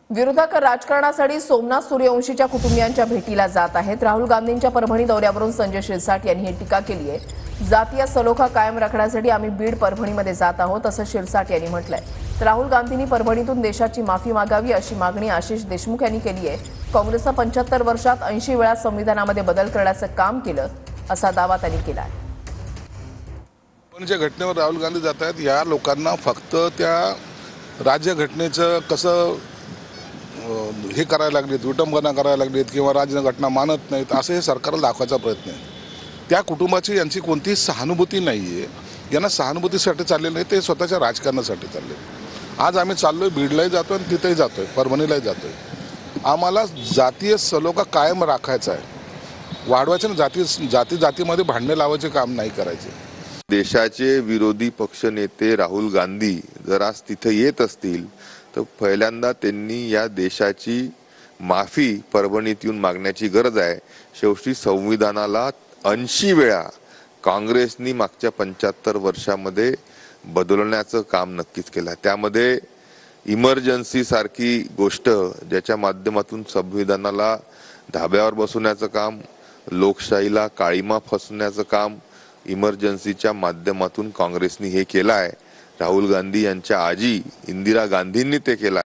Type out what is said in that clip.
विरोधक राजकारणासाठी सोमनाथ सूर्यवंशीच्या कुटुंबियांच्या भेटीला जात आहेत। राहुल गांधींच्या परभणी दौऱ्यावरून संजय शिरसाट यांनी ही टीका केली आहे। जातीय सलोखा कायम राखण्यासाठी आम्ही बीड परभणीमध्ये जात आहोत असं शिरसाट यांनी म्हटलंय। तर राहुल गांधींनी परभणीतून देशाची माफी मागावी अशी मागणी आशिष देशमुख यांनी केली आहे। काँग्रेसनं 75 वर्षात 80 वेळा संविधानामध्ये बदल करण्याचं काम केलं असा दावा त्यांनी केला आहे। पण घटनेवर राहुल गांधी जात आहेत, या लोकांना फक्त त्या राज्यघटनेचं कसं हे करायला लागलेत, विटंबना करायला लागलेत किंवा राज्यघटना मानत नाहीत असं हे सरकारला दाखवायचा प्रयत्न आहे। त्या कुटुंबाची यांची कोणतीही सहानुभूती नाही आहे। यांना सहानुभूतीसाठी चालले नाही, ते स्वतःच्या राजकारणासाठी चालले। आज आम्ही चाललोय, बीडलाही जातोय आणि तिथेही जातोय, परभणीलाही जातोय। आम्हाला जातीय सलोखा कायम राखायचा आहे, वाढवायचं ना। जातीमध्ये भांडणे लावायचे काम नाही करायचे। देशाचे विरोधी पक्षनेते राहुल गांधी जर आज तिथे येत असतील तर पहिल्यांदा त्यांनी या देशाची माफी परभणीत येऊन मागण्याची गरज आहे। शेवटी संविधानाला 80 वेळा काँग्रेसनी मागच्या 75 वर्षामध्ये बदलण्याचं काम नक्कीच केलं। त्यामध्ये इमर्जन्सी सारखी गोष्ट ज्याच्या माध्यमातून संविधानाला धाब्यावर बसवण्याचं काम, लोकशाहीला काळीमा फसवण्याचं काम इमर्जन्सीच्या माध्यमातून काँग्रेसनी हे केलं आहे। राहुल गांधी यांच्या आजी इंदिरा गांधींनी ते केलं।